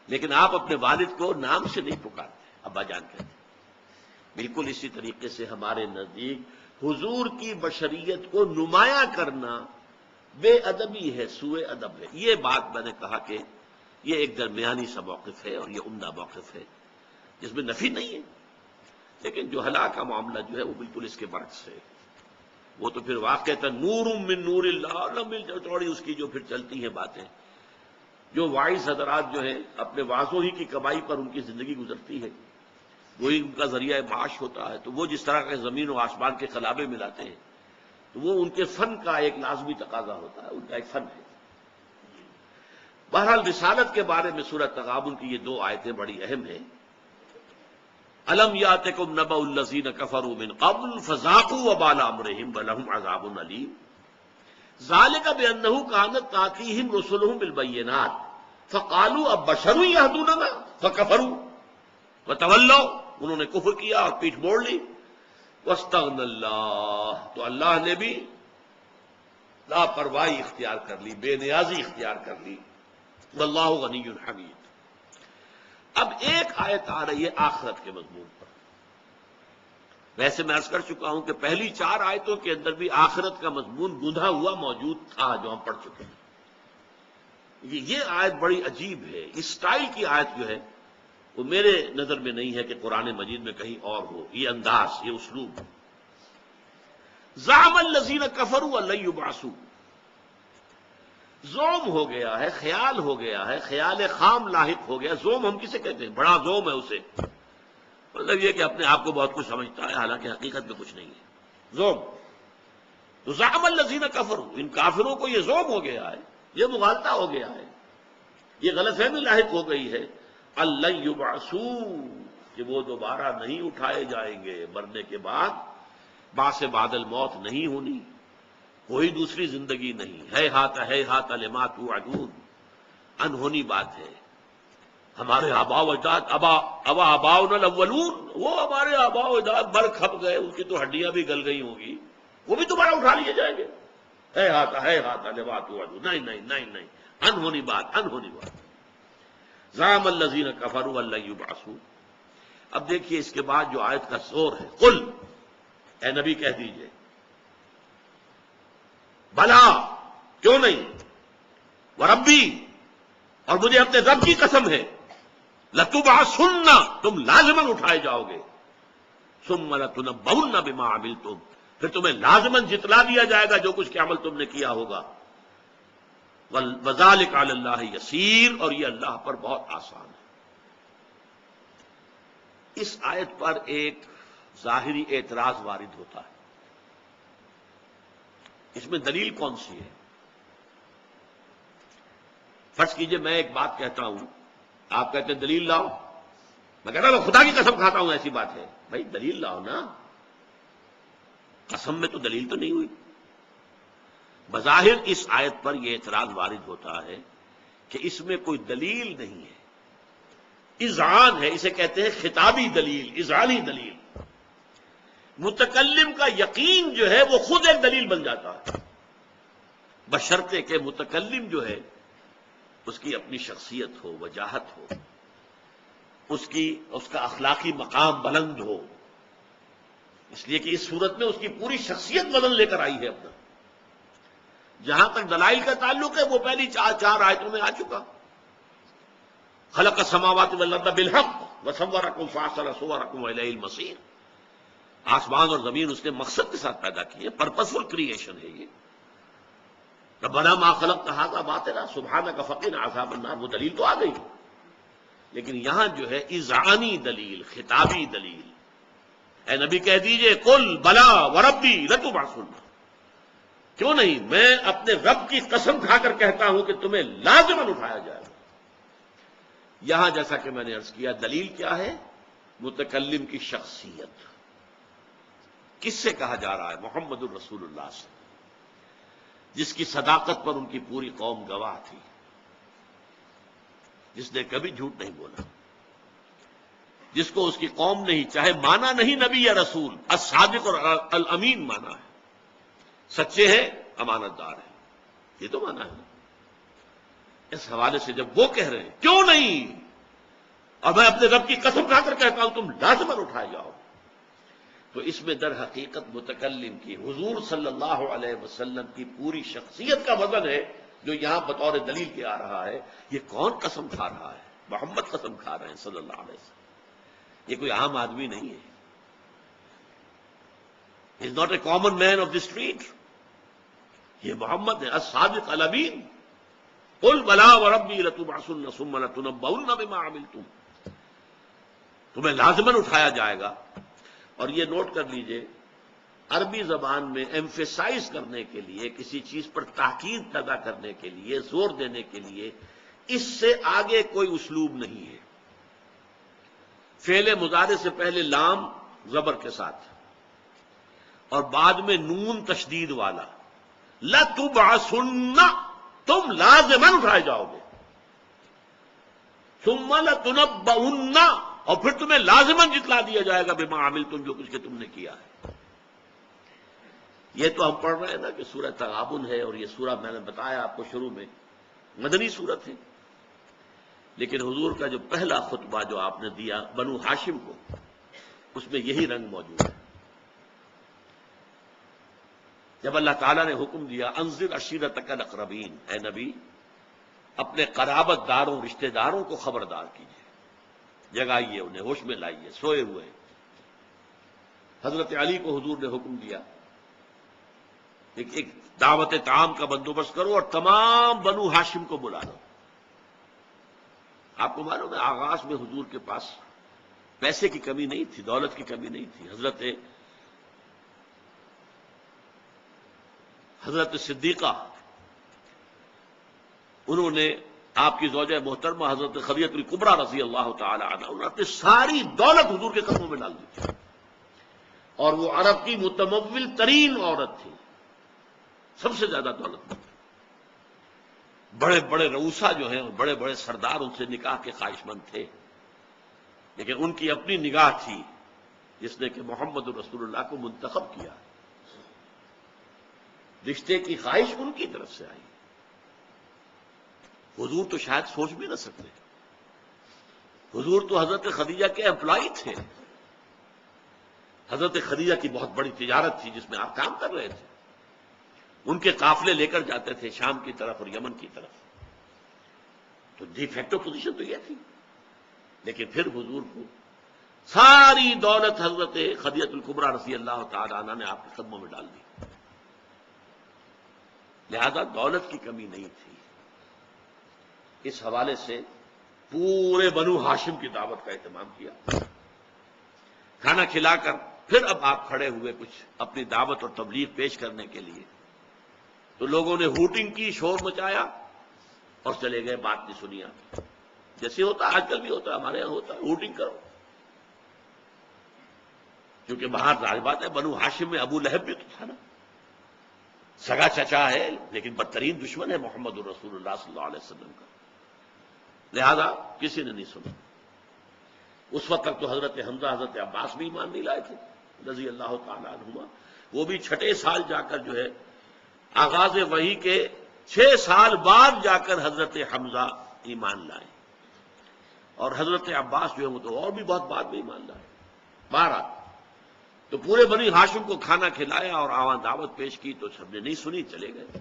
لیکن آپ اپنے والد کو نام سے نہیں پکارتے، ابا جان کہتے ہیں. بالکل اسی طریقے سے ہمارے نزدیک حضور کی بشریت کو نمایاں کرنا بے ادبی ہے، سوء ادب ہے. یہ بات میں نے کہا کہ یہ ایک درمیانی سا موقف ہے اور یہ عمدہ موقف ہے جس میں نفی نہیں ہے. لیکن جو ہلاک کا معاملہ جو ہے وہ بالکل اس کے برعکس ہے. وہ تو پھر واقعتا نور من نور اللہ، لمبی چوڑی اس کی جو پھر چلتی ہیں باتیں. جو وائس حضرات جو ہیں اپنے وعظوں ہی کی کمائی پر ان کی زندگی گزرتی ہے، وہی ان کا ذریعہ معاش ہوتا ہے. تو وہ جس طرح کے زمین و آسمان کے خلابے ملاتے ہیں تو وہ ان کے فن کا ایک لازمی تقاضا ہوتا ہے، ان کا ایک فن ہے. بہرحال رسالت کے بارے میں سورہ تغابن کی یہ دو آیتیں بڑی اہم ہیں. الم یاتکم نبأ الذین کفروا من قبل فذاقوا وبال امرهم ولهم عذاب علیم ذلک بانہ کانت تاتیہم رسلہم بالبینات فقالوا ابشر یہدوننا فکفروا وتولوا، انہوں نے کفر کیا اور پیٹھ موڑ لی. واستغنى اللہ، تو اللہ نے بھی لاپرواہی اختیار کر لی، بے نیازی اختیار کر لی. واللہ غنی حمید. اب ایک آیت آ رہی ہے آخرت کے مضمون پر. ویسے میں عرض کر چکا ہوں کہ پہلی 4 آیتوں کے اندر بھی آخرت کا مضمون گندھا ہوا موجود تھا جو ہم پڑھ چکے ہیں. یہ آیت بڑی عجیب ہے. اس سٹائل کی آیت جو ہے وہ میرے نظر میں نہیں ہے کہ قرآن مجید میں کہیں اور ہو. یہ انداز، یہ اسلوب. زعم الذین کفروا ان لن یبعثوا، زوم ہو گیا ہے، خیال ہو گیا ہے، خیال خام لاحق ہو گیا. زوم ہم کسے کہتے ہیں؟ بڑا زوم ہے اسے، مطلب یہ کہ اپنے آپ کو بہت کچھ سمجھتا ہے حالانکہ حقیقت میں کچھ نہیں ہے. زوم. تو زعم الذین کفروا، ان کافروں کو یہ زوم ہو گیا ہے، یہ مغالطہ ہو گیا ہے یہ غلط فہمی لاحق ہو گئی ہے اللہ یبعثوا، کہ وہ دوبارہ نہیں اٹھائے جائیں گے، مرنے کے بعد بعث بعد الموت نہیں ہونی، کوئی دوسری زندگی نہیں، ہے ہاتھ لما توعدون، انہونی بات ہے۔ ہمارے آباء و اجداد آباؤنا الاولون، وہ ہمارے آباء و اجداد مر کھپ گئے، ان کی تو ہڈیاں بھی گل گئی ہوں گی، وہ بھی دوبارہ اٹھا لیے جائیں گے۔ ہے ہاتھ لما توعدون، نہیں نہیں نہیں نہیں، انہونی بات، انہونی بات۔ زعم الذین کفروا ان لن یبعثوا۔ اب دیکھیے اس کے بعد جو آیت کا زور ہے، قل، اے نبی کہہ دیجئے، بلا، کیوں نہیں، وربی، اور مجھے اپنے رب کی قسم ہے، لتبعثن، تم لازماً اٹھائے جاؤ گے، ثم لتنبؤن بما عملتم، پھر تمہیں لازماً جتلا دیا جائے گا جو کچھ کے عمل تم نے کیا ہوگا، وذالک علی اللہ یسیر، اور یہ اللہ پر بہت آسان ہے۔ اس آیت پر ایک ظاہری اعتراض وارد ہوتا ہے، اس میں دلیل کون سی ہے؟ فرض کیجئے میں ایک بات کہتا ہوں، آپ کہتے ہیں دلیل لاؤ، میں کہتا ہوں خدا کی قسم کھاتا ہوں ایسی بات ہے، بھائی دلیل لاؤ نا، قسم میں تو دلیل تو نہیں ہوئی۔ بظاہر اس آیت پر یہ اعتراض وارد ہوتا ہے کہ اس میں کوئی دلیل نہیں ہے، اذعان ہے، اسے کہتے ہیں خطابی دلیل، اذعانی دلیل۔ متکلم کا یقین جو ہے وہ خود ایک دلیل بن جاتا ہے، بشرطے کہ متکلم جو ہے اس کی اپنی شخصیت ہو، وجاہت ہو، اس کا اخلاقی مقام بلند ہو، اس لیے کہ اس صورت میں اس کی پوری شخصیت بدل لے کر آئی ہے اپنا۔ جہاں تک دلائل کا تعلق ہے وہ پہلی چار آیتوں میں آ چکا، خلق السماوات والارض بالحق وصورکم فاحسن صورکم والیہ المصیر، آسمان اور زمین اس نے مقصد کے ساتھ پیدا کی ہے، پرپسفل کریشن ہے یہ۔ ربنا ما خلقت ھذا باطلا سبحانک فقنا عذاب النار، وہ دلیل تو آ گئی، لیکن یہاں جو ہے اذعانی دلیل، خطابی دلیل۔ اے نبی کہہ دیجئے قل بلا وربی لتبعثن، کیوں نہیں، میں اپنے رب کی قسم کھا کر کہتا ہوں کہ تمہیں لازماً اٹھایا جائے گا۔ یہاں جیسا کہ میں نے عرض کیا دلیل کیا ہے؟ متکلم کی شخصیت۔ کس سے کہا جا رہا ہے؟ محمد الرسول اللہ سے، جس کی صداقت پر ان کی پوری قوم گواہ تھی، جس نے کبھی جھوٹ نہیں بولا، جس کو اس کی قوم نہیں چاہے مانا نہیں نبی یا رسول، الصادق اور الامین مانا ہے، سچے ہیں، امانت دار ہیں، یہ تو مانا ہے۔ اس حوالے سے جب وہ کہہ رہے ہیں کیوں نہیں، اور میں اپنے رب کی قسم کھا کر کہتا ہوں تم لازماً اٹھائے جاؤ، تو اس میں در حقیقت متکلم کی، حضور صلی اللہ علیہ وسلم کی پوری شخصیت کا وزن ہے جو یہاں بطور دلیل کے آ رہا ہے۔ یہ کون قسم کھا رہا ہے؟ محمد قسم کھا رہے ہیں صلی اللہ علیہ وسلم، یہ کوئی عام آدمی نہیں ہے، he is not a common man of the street، یہ محمد ہے، الصادق الامین۔ قل بلا وربی لتبعثن ثم لتنبؤن بما عملتم، تمہیں لازماً اٹھایا جائے گا۔ اور یہ نوٹ کر لیجئے، عربی زبان میں ایمفیسائز کرنے کے لیے، کسی چیز پر تاکید پیدا کرنے کے لیے، زور دینے کے لیے، اس سے آگے کوئی اسلوب نہیں ہے۔ فعل مضارع سے پہلے لام زبر کے ساتھ اور بعد میں نون تشدید والا، لتبعثن، تم لازماً اٹھائے جاؤ گے، ثم لتنبؤن، اور پھر تمہیں لازماً جتلا دیا جائے گا بما عملتم، جو کچھ کہ تم نے کیا ہے۔ یہ تو ہم پڑھ رہے ہیں نا کہ سورہ تغابن ہے، اور یہ سورہ میں نے بتایا آپ کو شروع میں مدنی سورت ہے، لیکن حضور کا جو پہلا خطبہ جو آپ نے دیا بنو ہاشم کو، اس میں یہی رنگ موجود ہے۔ جب اللہ تعالیٰ نے حکم دیا انذر عشیرتک الاقربین، اے نبی اپنے قرابت داروں، رشتہ داروں کو خبردار کیجیے، جگائیے انہیں، ہوش میں لائیے، سوئے ہوئے۔ حضرت علی کو حضور نے حکم دیا ایک دعوت طعام کا بندوبست کرو اور تمام بنو ہاشم کو بلا لو۔ آپ کو معلوم ہے آغاز میں حضور کے پاس پیسے کی کمی نہیں تھی، دولت کی کمی نہیں تھی۔ حضرت صدیقہ، انہوں نے آپ کی زوجہ محترمہ حضرت خدیجہ الکبریٰ رضی اللہ تعالی عنہا، انہوں نے اپنی ساری دولت حضور کے قدموں میں ڈال دی تھی، اور وہ عرب کی متمول ترین عورت تھی، سب سے زیادہ دولت مند۔ بڑے بڑے رؤسا جو ہیں اور بڑے بڑے سردار ان سے نکاح کے خواہش مند تھے، لیکن ان کی اپنی نگاہ تھی جس نے کہ محمد رسول اللہ کو منتخب کیا، رشتے کی خواہش ان کی طرف سے آئی۔ حضور تو شاید سوچ بھی نہ سکتے، حضور تو حضرت خدیجہ کے امپلائی تھے، حضرت خدیجہ کی بہت بڑی تجارت تھی جس میں آپ کام کر رہے تھے، ان کے قافلے لے کر جاتے تھے شام کی طرف اور یمن کی طرف، تو ڈی فیکٹو پوزیشن تو یہ تھی، لیکن پھر حضور کو ساری دولت حضرت خدیجہ الکبریٰ رضی اللہ تعالی عنہا نے آپ کے قدموں میں ڈال دی، لہذا دولت کی کمی نہیں تھی۔ اس حوالے سے پورے بنو ہاشم کی دعوت کا اہتمام کیا، کھانا کھلا کر پھر اب آپ کھڑے ہوئے کچھ اپنی دعوت اور تبلیغ پیش کرنے کے لیے، تو لوگوں نے ہوٹنگ کی، شور مچایا اور چلے گئے، بات نہیں سنی آپ، جیسے ہوتا آج کل بھی ہوتا ہے، ہمارے یہاں ہوتا ہے ہوٹنگ کرو، کیونکہ باہر ظاہر بات ہے بنو ہاشم میں ابو لہب بھی تو تھا نا، سگا چچا ہے لیکن بدترین دشمن ہے محمد الرسول اللہ صلی اللہ علیہ وسلم کا، لہذا کسی نے نہیں سنا۔ اس وقت تک تو حضرت حمزہ حضرت عباس بھی ایمان نہیں لائے تھے رضی اللہ تعالی عنہما، وہ بھی 6 سال جا کر جو ہے آغاز وحی کے 6 سال بعد جا کر حضرت حمزہ ایمان لائے، اور حضرت عباس جو ہے وہ تو اور بھی بہت بعد میں ایمان لائے۔ 12 تو پورے بنی ہاشم کو کھانا کھلایا اور آواں دعوت پیش کی تو سب نے نہیں سنی، چلے گئے۔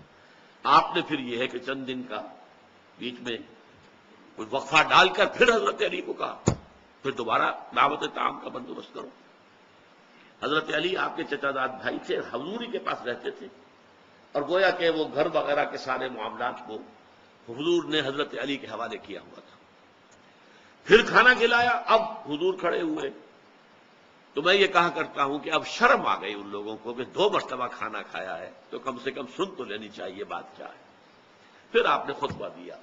آپ نے پھر یہ ہے کہ چند دن کا بیچ میں کوئی وقفہ ڈال کر پھر حضرت علی کو کہا پھر دوبارہ دعوت طعام کا بندوبست کرو۔ حضرت علی آپ کے چچا داد بھائی تھے، حضور ہی کے پاس رہتے تھے، اور گویا کہ وہ گھر وغیرہ کے سارے معاملات کو حضور نے حضرت علی کے حوالے کیا ہوا تھا۔ پھر کھانا کھلایا، اب حضور کھڑے ہوئے تو میں یہ کہا کرتا ہوں کہ اب شرم آ گئی ان لوگوں کو کہ 2 مرتبہ کھانا کھایا ہے تو کم سے کم سن تو لینی چاہیے بات کیا ہے۔ پھر آپ نے خطبہ دیا،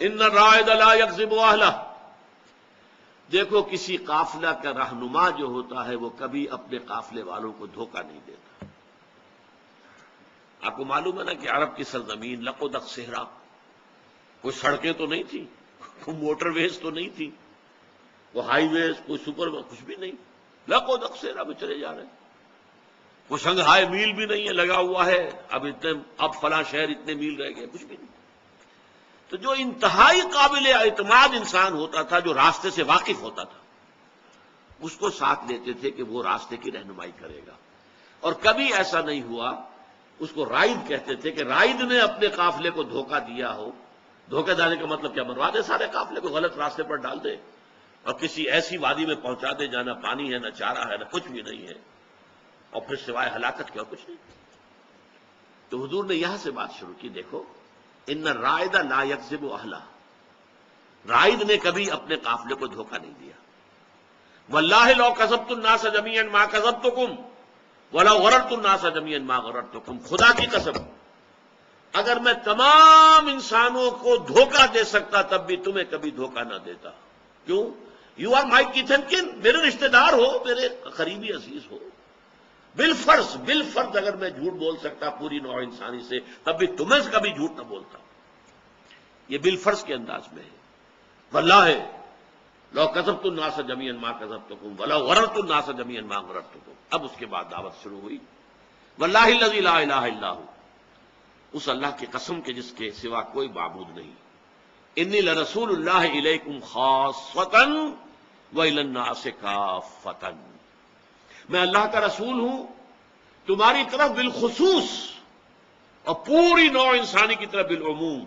ان الرائد لا یکذب اہلہ، دیکھو کسی قافلہ کا رہنما جو ہوتا ہے وہ کبھی اپنے قافلے والوں کو دھوکہ نہیں دیتا۔ آپ کو معلوم ہے نا کہ عرب کی سرزمین لقودق صحرا، کوئی سڑکیں تو نہیں تھی، کوئی موٹر ویز تو نہیں تھی، وہ ہائی ویز، کوئی سپر کچھ بھی نہیں، لقودق صحرا میں چلے جا رہے ہیں، وہ شنگھائی میل بھی نہیں ہے لگا ہوا ہے اب فلاں شہر اتنے میل رہ گئے، کچھ بھی نہیں۔ تو جو انتہائی قابل اعتماد انسان ہوتا تھا، جو راستے سے واقف ہوتا تھا، اس کو ساتھ لیتے تھے کہ وہ راستے کی رہنمائی کرے گا، اور کبھی ایسا نہیں ہوا، اس کو رائد کہتے تھے کہ رائد نے اپنے قافلے کو دھوکہ دیا ہو۔ دھوکہ دینے کا مطلب کیا، مروا دے سارے قافلے کو، غلط راستے پر ڈال دے اور کسی ایسی وادی میں پہنچا دے جہاں نہ پانی ہے، نہ چارہ ہے، نہ کچھ بھی نہیں ہے، اور پھر سوائے ہلاکت کے اور کچھ نہیں۔ تو حضور نے یہاں سے بات شروع کی، دیکھو ان الرائد لا یکذب اہلہ، رائد نے کبھی اپنے قافلے کو دھوکہ نہیں دیا۔ واللہ لو کذبت الناس جميعا ما کذبتکم ولو غررت الناس جميعا ما غررتکم، خدا کی قسم اگر میں تمام انسانوں کو دھوکہ دے سکتا تب بھی تمہیں کبھی دھوکہ نہ دیتا۔ کیوں؟ You are my kith and kin, میرے رشتہ دار ہو، میرے قریبی عزیز ہو، بالفرض اگر میں جھوٹ بول سکتا پوری نوع انسانی سے تب بھی تمہیں سے کبھی جھوٹ نہ بولتا، یہ بالفرض کے انداز میں ہے۔ واللہ لو کذبت الناس جميعا ما کذبتکم ولو غررت الناس جميعا ما غررتکم۔ اب اس کے بعد دعوت شروع ہوئی، واللہ الذی لا الہ الا ہو، اس اللہ کی قسم کے جس کے سوا کوئی معبود نہیں، انی لرسول اللہ الیکم خاصۃ والی الناس کافۃ، میں اللہ کا رسول ہوں تمہاری طرف بالخصوص اور پوری نوع انسانی کی طرف بالعموم۔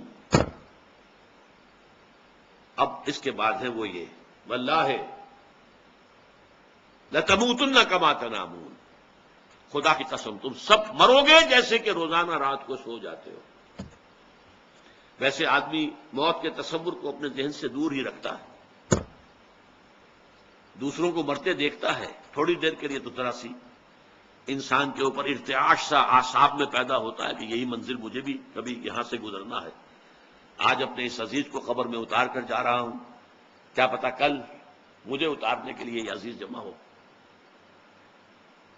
اب اس کے بعد ہے وہ یہ، واللہ لتموتن کما تنامون، خدا کی قسم تم سب مرو گے جیسے کہ روزانہ رات کو سو جاتے ہو۔ ویسے آدمی موت کے تصور کو اپنے ذہن سے دور ہی رکھتا ہے، دوسروں کو مرتے دیکھتا ہے، تھوڑی دیر کے لیے تو ذرا سی انسان کے اوپر ارتعاش سا اعصاب میں پیدا ہوتا ہے کہ یہی منزل مجھے بھی کبھی یہاں سے گزرنا ہے، آج اپنے اس عزیز کو قبر میں اتار کر جا رہا ہوں، کیا پتا کل مجھے اتارنے کے لیے یہ عزیز جمع ہو۔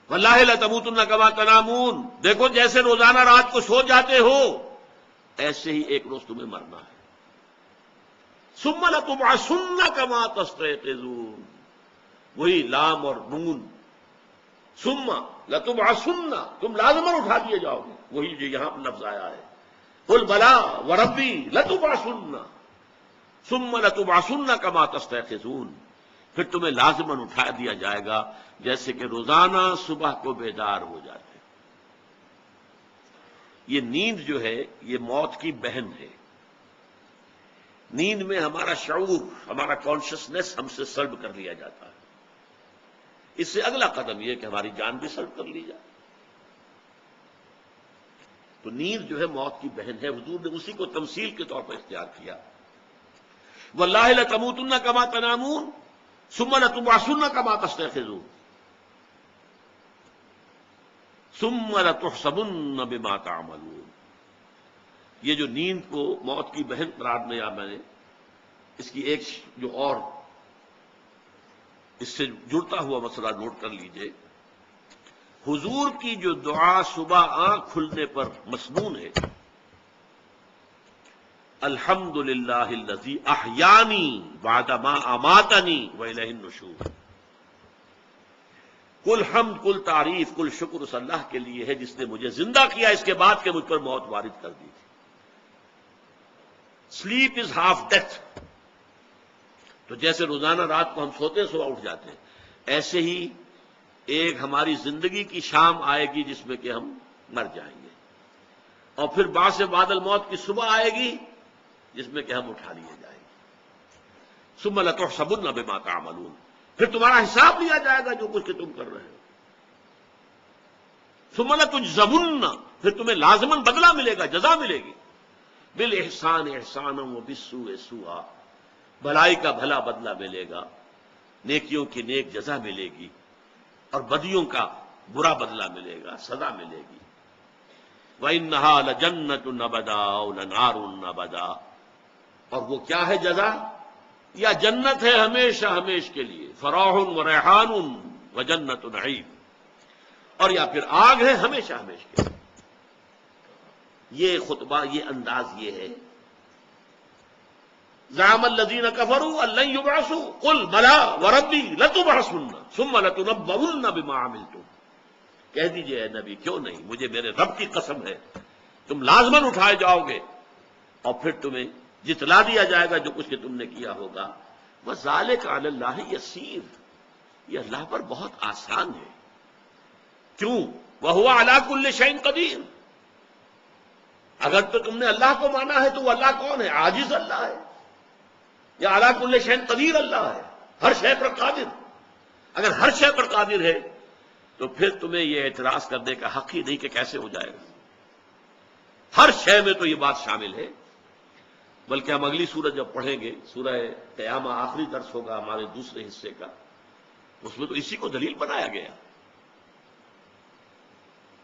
واللہ لتموتن کما تنامون، دیکھو جیسے روزانہ رات کو سو جاتے ہو ایسے ہی ایک روز تمہیں مرنا ہے۔ ثم لتبعثن کما تستيقظون، وہی لام اور نون، ثم لتبعثن، تم لازماً اٹھا دیے جاؤ گے، وہی جو یہاں پر لفظ آیا ہے، قل بلا وربی لتبعثن ثم لتبعثن کما تستيقظون، پھر تمہیں لازماً اٹھا دیا جائے گا جیسے کہ روزانہ صبح کو بیدار ہو جاتے۔ یہ نیند جو ہے یہ موت کی بہن ہے۔ نیند میں ہمارا شعور، ہمارا کانشسنس ہم سے سلب کر لیا جاتا ہے۔ اس سے اگلا قدم یہ کہ ہماری جان بھی سلب کر لی جائے۔ تو نیند جو ہے موت کی بہن ہے، حضور نے اسی کو تمثیل کے طور پر اختیار کیا۔ واللہ لتموتن کما تنامون ثم لتبعثن کما تستيقظون ثم لتحسبن بما تعملون۔ یہ جو نیند کو موت کی بہن قرار دیا میں نے، اس کی ایک جو اور اس سے جڑتا ہوا مسئلہ نوٹ کر لیجئے۔ حضور کی جو دعا صبح آنکھ کھلنے پر مسنون ہے، الحمدللہ الذی احیانی بعد ما اماتنی والیہ النشور، کل حمد، کل تعریف، کل شکر اس اللہ کے لیے ہے جس نے مجھے زندہ کیا اس کے بعد کہ مجھ پر موت وارد کر دی تھی۔ سلیپ از ہاف ڈیتھ، تو جیسے روزانہ رات کو ہم سوتے صبح اٹھ جاتے ہیں، ایسے ہی ایک ہماری زندگی کی شام آئے گی جس میں کہ ہم مر جائیں گے، اور پھر بعد سے بعد الموت کی صبح آئے گی جس میں کہ ہم اٹھا لیے جائیں گے۔ ثم لتحسبن بما تعملون، پھر تمہارا حساب لیا جائے گا جو کچھ کہ تم کر رہے ہو۔ ثم لتجزون، پھر تمہیں لازماً بدلہ ملے گا، جزا ملے گی۔ بالاحسان احسانا وبالسوء سوءا، بھلائی کا بھلا بدلہ ملے گا، نیکیوں کی نیک جزا ملے گی، اور بدیوں کا برا بدلہ ملے گا، سزا ملے گی۔ وَإِنَّهَا لَجَنَّةٌ أَبَدًا وَلَنَارٌ أَبَدًا، اور وہ کیا ہے جزا؟ یا جنت ہے ہمیشہ ہمیش کے لیے، فراح و ریحان و جنت نعیم، اور یا پھر آگ ہے ہمیشہ ہمیش کے لیے۔ یہ خطبہ، یہ انداز یہ ہے۔ زعم الذین کفروا ان لن یبعثوا قل بلا وربی لتبعثن ثم لتنبؤن بما عملتم، کہہ دیجئے اے نبی کیوں نہیں، مجھے میرے رب کی قسم ہے تم لازماً اٹھائے جاؤ گے، اور پھر تمہیں جتلا دیا جائے گا جو کچھ کہ تم نے کیا ہوگا۔ وَذَلِكَ عَلَى اللَّهِ يَسِيرٌ، یہ اللہ پر بہت آسان ہے۔ کیوں؟ وَهُوَ عَلَى كُلِّ شَيْءٍ قَدِيرٌ، اگر تو تم نے اللہ کو مانا ہے تو وہ اللہ کون ہے؟ عاجز اللہ ہے، یا عَلَى كُلِّ شَيْءٍ قَدِيرٌ اللہ ہے، ہر شے پر قادر۔ اگر ہر شے پر قادر ہے تو پھر تمہیں یہ اعتراض کرنے کا حق ہی نہیں کہ کیسے ہو جائے گا۔ ہر شے میں تو یہ بات شامل ہے۔ بلکہ ہم اگلی سورت جب پڑھیں گے، سورہ قیامہ، آخری درس ہوگا ہمارے دوسرے حصے کا، اس میں تو اسی کو دلیل بنایا گیا۔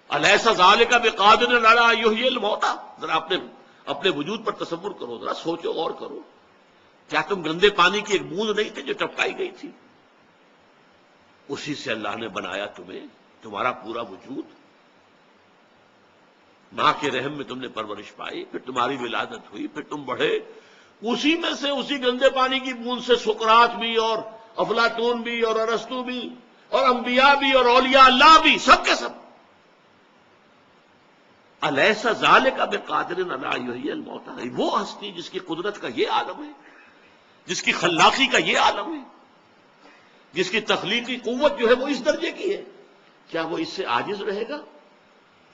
الیس ذالک بقادر علی ان یحیی الموتى، ذرا اپنے وجود پر تصور کرو، ذرا سوچو اور کرو، کیا تم گندے پانی کی ایک بوند نہیں تھے جو ٹپکائی گئی تھی؟ اسی سے اللہ نے بنایا تمہیں، تمہارا پورا وجود، ماں کے رحم میں تم نے پرورش پائی، پھر تمہاری ولادت ہوئی، پھر تم بڑھے، اسی میں سے، اسی گندے پانی کی بوند سے سقراط بھی اور افلاطون بھی اور ارسطو بھی اور انبیاء بھی اور اولیاء اللہ بھی، سب کے سب۔ الیس ذالک بقادر علی ان یحیی الموتى، وہ ہستی جس کی قدرت کا یہ عالم ہے، جس کی خلاقی کا یہ عالم ہے، جس کی تخلیقی قوت جو ہے وہ اس درجے کی ہے، کیا وہ اس سے عاجز رہے گا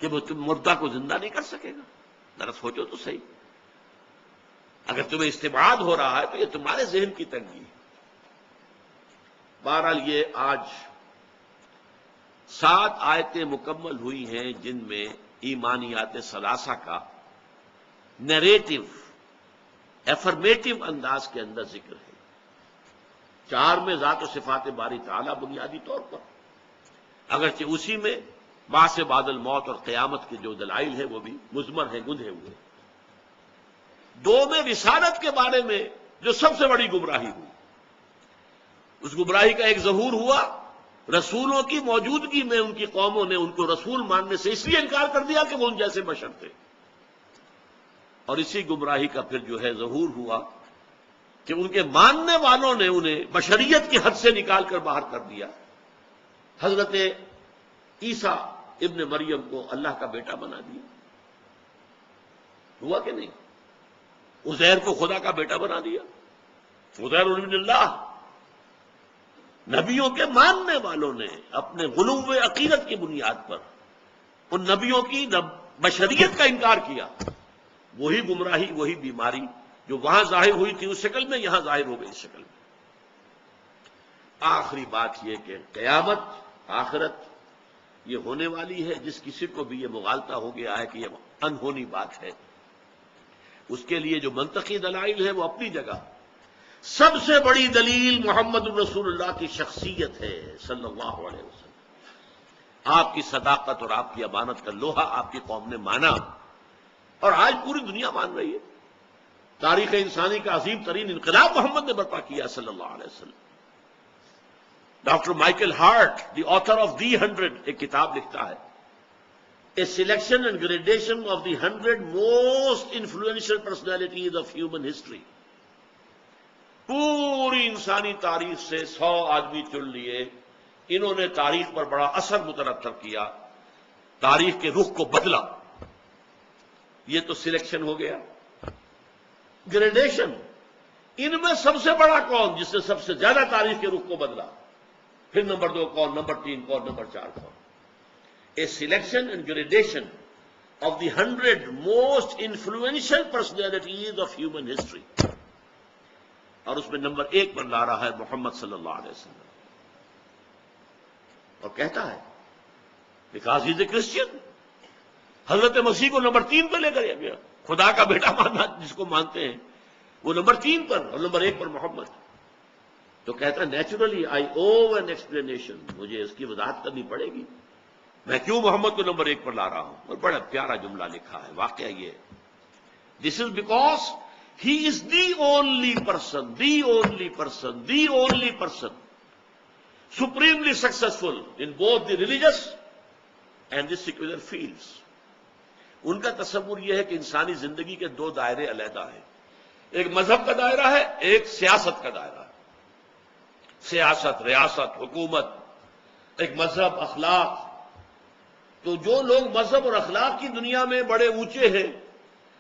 کہ وہ تم مردہ کو زندہ نہیں کر سکے گا؟ ذرا سوچو تو صحیح۔ اگر تمہیں استبعاد ہو رہا ہے تو یہ تمہارے ذہن کی تنگی ہے۔ بہرحال یہ آج 7 آیتیں مکمل ہوئی ہیں جن میں ایمانیات ثلاثہ کا نیریٹو، ایفرمیٹو انداز کے اندر ذکر ہے۔ 4 میں ذات و صفات باری تعالیٰ بنیادی طور پر، اگرچہ اسی میں بعث بعد الموت اور قیامت کے جو دلائل ہیں وہ بھی مضمر ہیں، گندھے ہوئے۔ دوم رسالت کے بارے میں جو سب سے بڑی گمراہی ہوئی، اس گمراہی کا ایک ظہور ہوا رسولوں کی موجودگی میں ان کی قوموں نے ان کو رسول ماننے سے اس لیے انکار کر دیا کہ وہ ان جیسے بشر تھے، اور اسی گمراہی کا پھر جو ہے ظہور ہوا کہ ان کے ماننے والوں نے انہیں بشریت کی حد سے نکال کر باہر کر دیا۔ حضرت عیسیٰ ابن مریم کو اللہ کا بیٹا بنا دیا، ہوا کہ نہیں؟ عزیر کو خدا کا بیٹا بنا دیا، عزیر ابن اللہ۔ نبیوں کے ماننے والوں نے اپنے غلو عقیدت کی بنیاد پر ان نبیوں کی بشریت کا انکار کیا، وہی گمراہی، وہی بیماری جو وہاں ظاہر ہوئی تھی اس شکل میں، یہاں ظاہر ہو گئی اس شکل میں۔ آخری بات یہ کہ قیامت، آخرت یہ ہونے والی ہے، جس کسی کو بھی یہ مغالطہ ہو گیا ہے کہ یہ انہونی بات ہے، اس کے لیے جو منطقی دلائل ہے وہ اپنی جگہ، سب سے بڑی دلیل محمد رسول اللہ کی شخصیت ہے صلی اللہ علیہ وسلم۔ آپ کی صداقت اور آپ کی امانت کا لوہا آپ کی قوم نے مانا، اور آج پوری دنیا مان رہی ہے۔ تاریخ انسانی کا عظیم ترین انقلاب محمد نے برپا کیا صلی اللہ علیہ وسلم۔ Doctor Michael Hart, the author of the 100، ایک کتاب لکھتا ہے، a selection and gradation of the 100 most influential personalities of human history. پوری انسانی تاریخ سے 100 آدمی چن لیے، انہوں نے تاریخ پر بڑا اثر مترتب کیا، تاریخ کے رخ کو بدلا۔ یہ تو سلیکشن ہو گیا۔ گریڈیشن، ان میں سب سے بڑا کون جس نے سب سے زیادہ تاریخ کے رخ کو بدلا؟ پھر نمبر 2 کون، نمبر 3 کون، نمبر 4 کون؟ A selection and gradation of the 100 most influential personalities of human history, اور اس میں نمبر 1 پر لا رہا ہے محمد صلی اللہ علیہ وسلم، اور کہتا ہے because he is a Christian. حضرت مسیح کو نمبر 3 پہ لے کر گیا، خدا کا بیٹا ماننا جس کو مانتے ہیں وہ نمبر 3 پر، اور نمبر 1 پر محمد۔ تو کہتا ہے naturally I O an explanation, مجھے اس کی وضاحت کرنی پڑے گی، میں کیوں محمد کو نمبر 1 پر لا رہا ہوں۔ اور بڑا پیارا جملہ لکھا ہے، واقعہ یہ، this is because he is the only person, the only person, the only person supremely successful in both the religious and the secular fields۔ ان کا تصور یہ ہے کہ انسانی زندگی کے 2 دائرے علیحدہ ہیں، ایک مذہب کا دائرہ ہے، ایک سیاست کا دائرہ ہے۔ سیاست، ریاست، حکومت، ایک مذہب، اخلاق۔ تو جو لوگ مذہب اور اخلاق کی دنیا میں بڑے اونچے ہیں،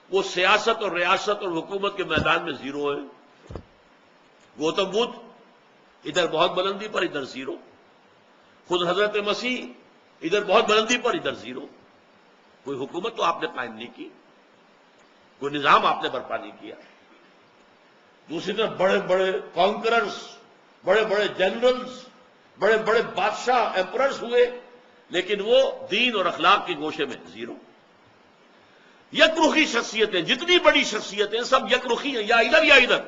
وہ سیاست اور ریاست اور حکومت کے میدان میں زیرو ہیں۔ گوتم بدھ ادھر بہت بلندی پر، ادھر زیرو۔ خود حضرت مسیح ادھر بہت بلندی پر، ادھر زیرو۔ کوئی حکومت تو آپ نے قائم نہیں کی، کوئی نظام آپ نے برپا نہیں کیا۔ دوسری طرف بڑے بڑے کانکررز، بڑے بڑے جنرلز، بڑے بڑے بادشاہ، ایمپررز ہوئے، لیکن وہ دین اور اخلاق کے گوشے میں زیرو۔ یک رخی شخصیتیں، جتنی بڑی شخصیتیں سب یک رخی ہیں، یا ادھر یا ادھر۔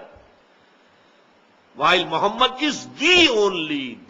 while Muhammad is the only